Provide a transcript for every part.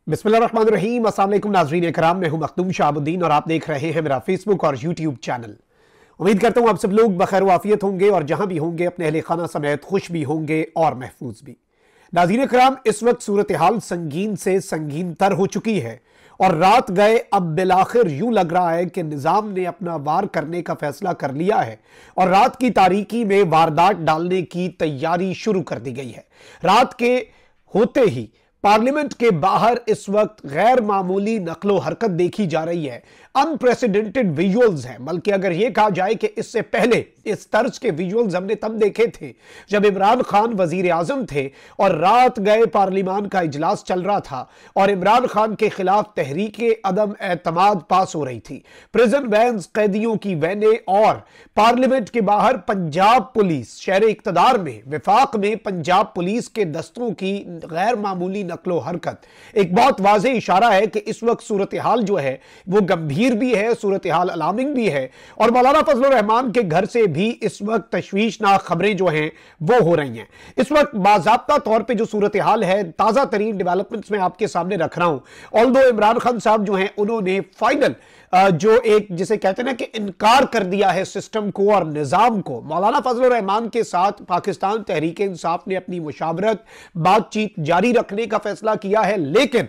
बिस्मिल्लाहिर्रहमानिर्रहीम। अस्सलाम वालेकुम नाज़रीन इकराम, मैं हूं मखदूम शाहबुद्दीन और आप देख रहे हैं मेरा फेसबुक और यूट्यूब चैनल। उम्मीद करता हूं आप सब लोग बखैर वाफियत होंगे और जहां भी होंगे अपने अहले खाना समेत खुश भी होंगे और महफूज भी। नाज़रीन इकराम, इस वक्त सूरत हाल संगीन से संगीन तर हो चुकी है और रात गए अब बिलाखिर यूं लग रहा है कि निज़ाम ने अपना वार करने का फैसला कर लिया है और रात की तारीकी में वारदात डालने की तैयारी शुरू कर दी गई है। रात के होते ही पार्लियामेंट के बाहर इस वक्त गैर मामूली नकलो हरकत देखी जा रही है। अनप्रेसिडेंटेड विजुअल्स हैं, बल्कि अगर यह कहा जाए कि इससे पहले इस तर्ज के विजुअल्स हमने तब देखे थे जब इमरान खान वजीर आजम थे और रात गए पार्लियामान का इजलास चल रहा था और इमरान खान के खिलाफ तहरीके अदम एतमाद पास हो रही थी। प्रिजन वैन्स, कैदियों की वैने और पार्लियामेंट के बाहर पंजाब पुलिस, शहर इक्तदार में विफाक में पंजाब पुलिस के दस्तों की गैर मामूली नकलो हरकत एक बहुत वाज़ेह इशारा है कि इस वक्त सूरत हाल जो है वो गंभीर भी है, सूरत हाल अलार्मिंग भी है और मौलाना फजलुर रहमान के घर से भी इस वक्त तशवीशनाक खबरें जो हैं वो हो रही हैं। इस वक्त बाज़ाब्ता तौर पे जो सूरत हाल है, ताज़ा तरीन डेवलपमेंट्स में आपके सामने रख रहा हूं। ऑल्दो इमरान खान साहब जो हैं उन्होंने फाइनल जो एक जिसे कहते हैं ना कि इनकार कर दिया है सिस्टम को और निज़ाम को। मौलाना फजलुर रहमान के साथ पाकिस्तान तहरीक इंसाफ ने अपनी मुशावरत बातचीत जारी रखने का फैसला किया है, लेकिन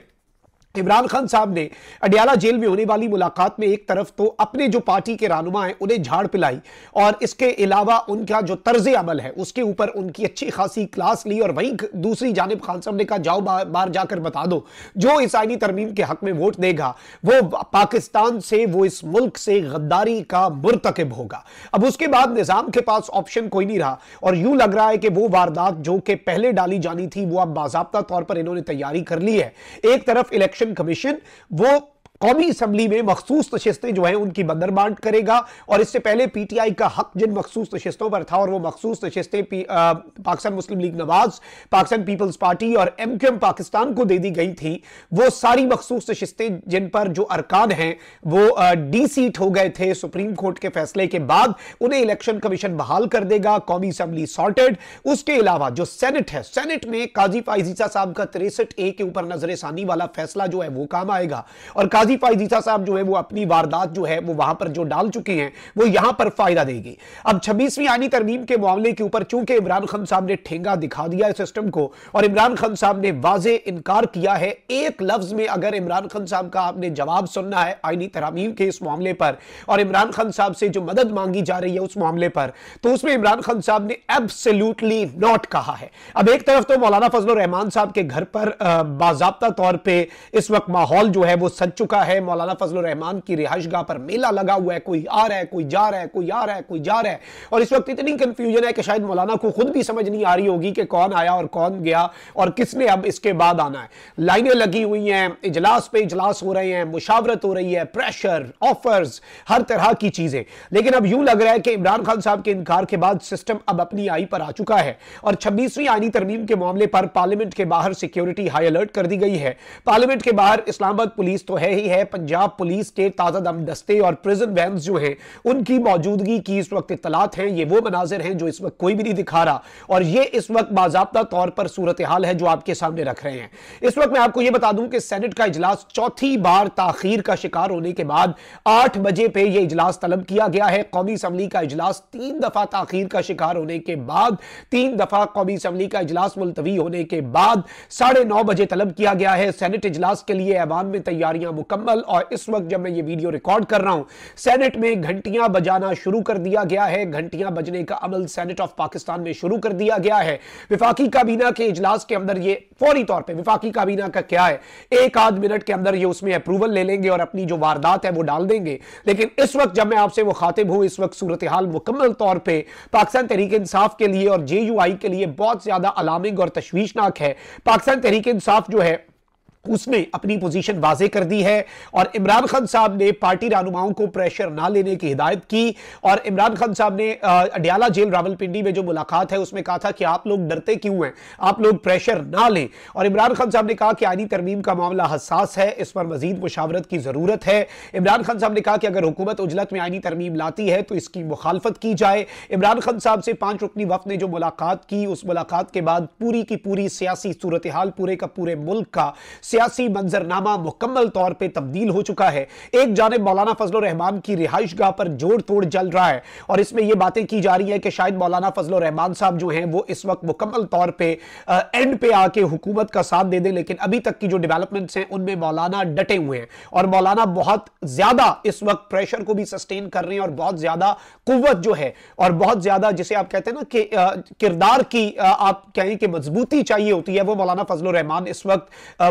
इमरान खान साहब ने अडियाला जेल में होने वाली मुलाकात में एक तरफ तो अपने जो पार्टी के रहनुमा हैं उन्हें झाड़ पिलाई और इसके अलावा उनका जो तर्ज अमल है उसके ऊपर उनकी अच्छी खासी क्लास ली और वहीं दूसरी जानिब खान साहब ने कहा जाओ बाहर जाकर बता दो जो इस आईनी तरमीम के हक में वोट देगा वो पाकिस्तान से, वो इस मुल्क से गद्दारी का मुर्तकिब होगा। अब उसके बाद निजाम के पास ऑप्शन कोई नहीं रहा और यूं लग रहा है कि वो वारदात जो कि पहले डाली जानी थी वो अब बाज़ाब्ता तौर पर इन्होंने तैयारी कर ली है। एक तरफ इलेक्शन कमीशन वो कौमी असम्बली में मखसूस नशिस्तें जो हैं उनकी बंदरबांट करेगा और इससे पहले पीटीआई का हक जिन मखसूस नशिस्तों पर था और वो मखसूस नशिस्तें Pakistan Muslim League Nawaz, Pakistan Peoples Party और एमक्यूएम पाकिस्तान को दे दी गई थी, वो सारी मखसूस नशिस्तें जिन पर जो अरकान हैं वो डी सीट हो गए थे सुप्रीम कोर्ट के फैसले के बाद, उन्हें इलेक्शन कमीशन बहाल कर देगा। कौमी असम्बली सॉर्टेड। उसके अलावा जो सेनेट है, सेनेट में काजी फाइजीसा साहब का 63A के ऊपर नजरसानी वाला फैसला जो है वो काम आएगा और काजी फाइजीसा साहब जो है वो अपनी वारदात जो है वो वहां पर जो डाल चुके हैं वो यहां पर फायदा देगी। अब 26वीं आईनी तरमीम के मामले के ऊपर चूंकि इमरान खान साहब ने ठेंगा दिखा दिया है सिस्टम को और इमरान खान साहब ने वाजे इनकार किया है। एक लफ्ज में अगर इमरान खान साहब का आपने जवाब सुनना है आईनी तरमीम के इस मामले पर और इमरान खान साहब से जो मदद मांगी जा रही है उस मामले पर, तो उसमें इमरान खान साहब ने एब्सोल्युटली नॉट कहा है। अब एक तरफ तो मौलाना फजलुर रहमान साहब के घर पर बाज़ाब्ता तौर पर इस वक्त माहौल जो है वो सज चुका है। मौलाना फजलुर रहमान की रिहाइशगाह पर मेला लगा हुआ है, कोई आ रहा है, कोई जा रहा है, कोई आ रहा है, कोई जा रहा है और इस वक्त इतनी कंफ्यूजन है कि शायद मौलाना को खुद भी समझ नहीं आ रही होगी कि कौन आया और कौन गया और किसने अब इसके बाद आना है। लाइनें लगी हुई हैं, इजलास पे इजलास हो रहे हैं, मुशावरत हो रही है, प्रेशर, ऑफर्स, हर तरह की चीजें। लेकिन अब यूं लग रहा है कि इमरान खान साहब के इनकार के बाद सिस्टम अब अपनी आई पर आ चुका है और 26वीं आईनी तरमीम के मामले पर पार्लियामेंट के बाहर सिक्योरिटी हाई अलर्ट कर दी गई है। पार्लियामेंट के बाहर इस्लामाबाद पुलिस तो है ही है, पंजाब पुलिस के ताजा दम दस्ते और प्रिजन वैन्स जो हैं उनकी मौजूदगी की इस वक्त इत्तलात हैं। ये वो मनाजिर हैं जो इस वक्त कोई भी नहीं दिखा रहा और ये इस वक्त बाज़ाब्ता तौर पर सूरत हाल है जो आपके सामने रख रहे हैं। इस वक्त मैं आपको ये बता दूं कि सेनेट का इजलास चौथी बार ताखीर का शिकार होने के बाद 8 बजे पे ये इजलास तलब किया गया है। कौमी असम्बली का इजलास 3 दफा ताखीर का शिकार होने के बाद, 3 दफा कौमी असम्बली का इजलास मुलतवी होने के बाद 9:30 बजे तलब किया गया है। सेनेट इजलास के लिए ऐवान में तैयारियां मुकम्मल और इस वक्त जब मैं ये वीडियो रिकॉर्ड कर रहा हूं सेनेट में घंटियां बजाना शुरू कर दिया गया है। घंटियां बजने का अमल सेनेट ऑफ पाकिस्तान में शुरू कर दिया गया है। विफाकी काबीना के इजलास के अंदर ये फौरी तौर पे विफाकी काबीना का क्या है, एक आध मिनट के अंदर ये उसमें अप्रूवल ले लेंगे और अपनी जो वारदात है वो डाल देंगे। लेकिन इस वक्त जब मैं आपसे वो खातिब हूं, इस वक्त सूरत हाल मुकम्मल तौर पे पाकिस्तान तहरीक इंसाफ के लिए और JUI के लिए बहुत ज्यादा अलार्मिंग और तशवीशनाक है। पाकिस्तान तहरीक इंसाफ जो है उसने अपनी पोजीशन वाजे कर दी है और इमरान खान साहब ने पार्टी रहनुमाओं को प्रेशर ना लेने की हिदायत की और इमरान खान साहब ने अडियाला जेल रावलपिंडी में जो मुलाकात है उसमें कहा था कि आप लोग डरते क्यों हैं, आप लोग प्रेशर ना लें। और इमरान खान साहब ने कहा कि आईनी तरमीम का मामला हसास है, इस पर मजीद मुशावरत की जरूरत है। इमरान खान साहब ने कहा कि अगर हुकूमत उजलत में आईनी तरमीम लाती है तो इसकी मुखालफत की जाए। इमरान खान साहब से 5 रुकनी वफ्द ने जो मुलाकात की, उस मुलाकात के बाद पूरी की पूरी सियासी सूरत हाल पूरे का पूरे मुल्क का सियासी मंजरनामा मुकम्मल तौर पर तब्दील हो चुका है। एक जानिब मौलाना फजलुर रहमान की रिहाइशगाह पर जोड़ तोड़ चल रहा है और इसमें यह बातें की जा रही है कि शायद मौलाना फजलुर रहमान साहब जो हैं वो इस वक्त मुकम्मल तौर पे एंड पे आके हुकूमत का साथ दे दें, लेकिन अभी तक की जो डेवलपमेंट्स हैं उनमें मौलाना डटे हुए हैं और मौलाना बहुत ज्यादा इस वक्त प्रेशर को भी सस्टेन कर रहे हैं और बहुत ज्यादा कुव्वत जो है और बहुत ज्यादा जिसे आप कहते हैं ना कि किरदार की आप कहें कि मजबूती चाहिए होती है, वो मौलाना फजलुर रहमान इस वक्त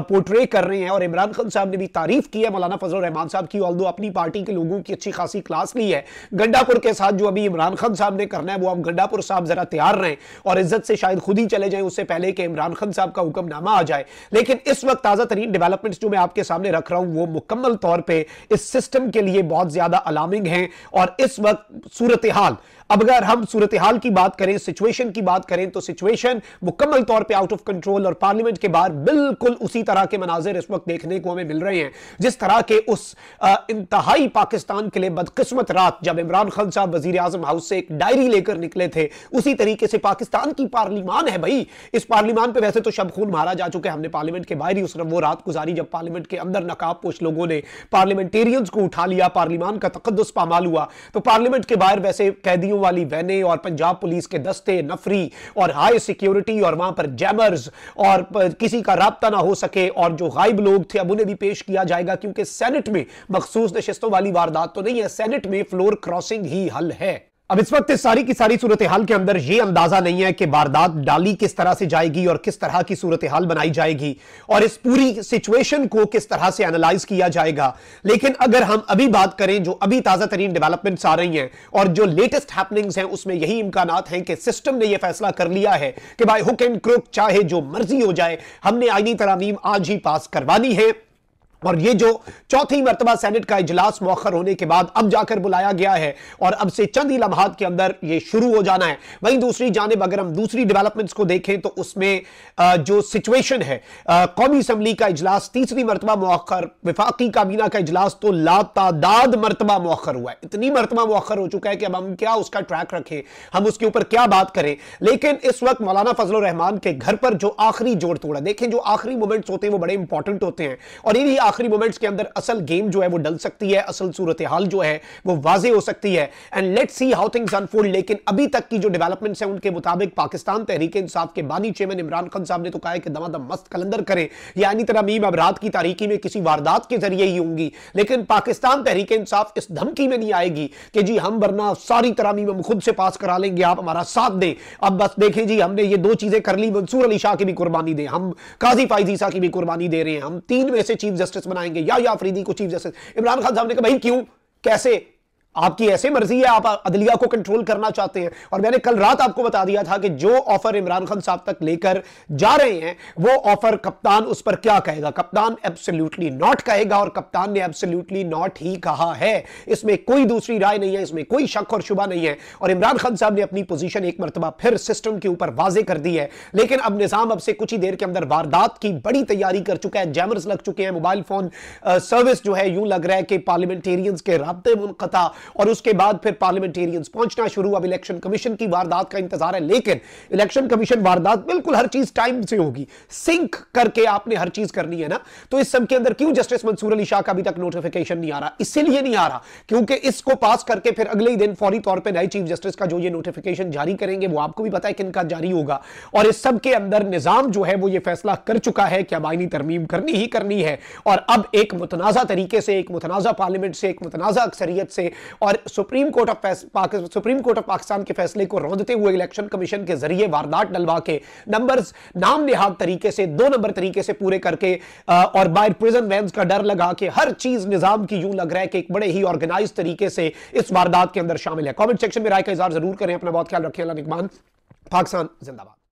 पोर्ट्रे कर रहे हैं। और इमरान खान साहब ने भी तारीफ की है मौलाना फजलुर रहमान साहब की, ऑल्दो अपनी पार्टी के लोगों की अच्छी खासी क्लास ली है। गंडापुर के साथ जो अभी इमरान खान साहब ने करना है वो अब गंडापुर साहब जरा तैयार रहें और इज्जत से शायद खुद ही चले जाएं उससे पहले कि इमरान खान साहब का हुक्मनामा आ जाए। लेकिन इस वक्त ताजा तरीन डेवलपमेंट्स जो मैं आपके सामने रख रहा हूं वो मुकम्मल तौर पे इस सिस्टम के लिए बहुत ज्यादा अलार्मिंग हैं। और इस वक्त सूरत हाल, अब अगर हम सूरत हाल की बात करें, सिचुएशन की बात करें, तो सिचुएशन मुकम्मल तौर पे आउट ऑफ कंट्रोल और पार्लियामेंट के बाहर बिल्कुल उसी तरह के मनाजिर इस वक्त देखने को हमें मिल रहे हैं जिस तरह के उस इंतहाई पाकिस्तान के लिए बदकिस्मत रात जब इमरान खान साहब वजीर आजम हाउस से एक डायरी लेकर निकले थे, उसी तरीके से पाकिस्तान की पार्लियामान है भाई, इस पार्लियामान पे वैसे तो शब खून मारा जा चुका है, हमने पार्लियामेंट के बाहर ही उस वो रात गुजारी जब पार्लियामेंट के अंदर नकाबपोश लोगों ने पार्लियामेंटेरियंस को उठा लिया, पार्लियामान का तकद्दुस पामाल हुआ। तो पार्लियामेंट के बाहर वैसे कैदियों वाली वैनें और पंजाब पुलिस के दस्ते नफरी और हाई सिक्योरिटी और वहां पर जैमर्स और किसी का राब्ता ना हो सके और जो गायब लोग थे अब उन्हें भी पेश किया जाएगा, क्योंकि सेनेट में मखसूस नशिस्तों वाली वारदात तो नहीं है, सेनेट में फ्लोर क्रॉसिंग ही हल है। अब इस वक्त इस सारी की सारी सूरत हाल के अंदर यह अंदाजा नहीं है कि वारदात डाली किस तरह से जाएगी और किस तरह की सूरत हाल बनाई जाएगी और इस पूरी सिचुएशन को किस तरह से एनालाइज किया जाएगा। लेकिन अगर हम अभी बात करें जो अभी ताजा तरीन डेवलपमेंट्स आ रही हैं और जो लेटेस्ट हैपनिंग्स हैं उसमें यही इम्कानात हैं कि सिस्टम ने यह फैसला कर लिया है कि भाई हुक एंड क्रुक चाहे जो मर्जी हो जाए, हमने आईनी तरमीम आज ही पास करवानी है। और ये जो चौथी मर्तबा सेनेट का इजलास मौखर होने के बाद अब जाकर बुलाया गया है और अब से चंद ही लम्हात के अंदर ये शुरू हो जाना है। वहीं दूसरी जानिब अगर हम दूसरी डेवलपमेंट्स को देखें तो उसमें जो सिचुएशन है, कौमी असम्बली का इजलास तीसरी मर्तबा मौखर, विफाकी काबीना का इजलास तो लातादाद मर्तबा मौखर हुआ है, इतनी मर्तबा मौखर हो चुका है कि अब हम क्या उसका ट्रैक रखें, हम उसके ऊपर क्या बात करें। लेकिन इस वक्त मौलाना फजलुर रहमान के घर पर जो आखिरी जोड़ तोड़ा, देखें जो आखिरी मोमेंट्स होते हैं वो बड़े इंपॉर्टेंट होते हैं और इन्हीं आखिरी मोमेंट्स के अंदर असल गेम जो है वो डल सकती है, असल सूरत हाल जो है वो वाजे हो सकती है। And let's see how things unfold. लेकिन अभी तक की जो डेवलपमेंट्स हैं उनके मुताबिक पाकिस्तान तहरीक इंसाफ के बानी चेयरमैन इमरान खान साहब ने तो कहा है कि दमादम मस्त कलंदर करें, यानी तरमीम अब रात की तारीकी में किसी वारदात के जरिए ही होंगी। लेकिन पाकिस्तान तहरीक इंसाफ इस धमकी में नहीं आएगी कि जी हम वरना सारी तरमीम हम खुद से पास करा लेंगे, आप हमारा साथ दें। अब बस देखें जी हमने ये दो चीजें कर ली, मंसूर अली शाह की भी कुर्बानी दें, हम काजी फाइज ईसा की भी कुर्बानी दे रहे हैं, हम 3 में से चीफ जस्टिस बनाएंगे या अफरीदी को चीफ जस्टिस। इमरान खान साहब ने कहा भाई क्यों, कैसे, आपकी ऐसे मर्जी है, आप अदलिया को कंट्रोल करना चाहते हैं। और मैंने कल रात आपको बता दिया था कि जो ऑफर इमरान खान साहब तक लेकर जा रहे हैं वो ऑफर कप्तान उस पर क्या कहेगा, कप्तान एब्सोल्युटली नॉट कहेगा और कप्तान ने एब्सोल्युटली नॉट ही कहा है। इसमें कोई दूसरी राय नहीं है, इसमें कोई शक और शुबा नहीं है। और इमरान खान साहब ने अपनी पोजीशन एक मरतबा फिर सिस्टम के ऊपर वाजे कर दी है। लेकिन अब निजाम अब से कुछ ही देर के अंदर वारदात की बड़ी तैयारी कर चुका है, जैमर्स लग चुके हैं, मोबाइल फोन सर्विस जो है यूं लग रहा है कि पार्लियामेंटेरियंस के राब्ते मुनक़ता और उसके बाद फिर पार्लियामेंटेरियंस पहुंचना शुरू। अब इलेक्शन कमीशन की वारदात का इंतजार है, लेकिन इलेक्शन कमीशन वारदात बिल्कुल हर चीज टाइम से होगी, सिंक करके आपने हर चीज करनी है ना। तो इस सब के अंदर क्यों जस्टिस मंसूर अली शाह का अभी तक नोटिफिकेशन नहीं आ रहा, इसीलिए नहीं आ रहा क्योंकि इसको पास करके फिर अगले ही दिन फौरी तौर पर नए चीफ जस्टिस का जो ये नोटिफिकेशन जारी करेंगे वो आपको भी पता है किनका जारी होगा। और इस सब के अंदर निजाम जो है वो ये फैसला कर चुका है कि अब आईनी तरमीम करनी ही करनी है। और अब एक मुतनाज़ा तरीके से, एक मुतनाज़ा पार्लियामेंट से, एक मुतनाज़ा अक्सरियत से और सुप्रीम कोर्ट ऑफ पाकिस्तान के फैसले को रौंदते हुए इलेक्शन कमीशन के जरिए वारदात डलवा के नंबर्स नाम निहाद तरीके से 2 नंबर तरीके से पूरे करके और बाहर प्रिजन वैन्स का डर लगा के हर चीज निजाम की यूं लग रहा है कि एक बड़े ही ऑर्गेनाइज तरीके से इस वारदात के अंदर शामिल है। कमेंट सेक्शन में राय का इजहार जरूर करें, अपना बहुत ख्याल रखें। अल्लाह निगहबान। पाकिस्तान जिंदाबाद।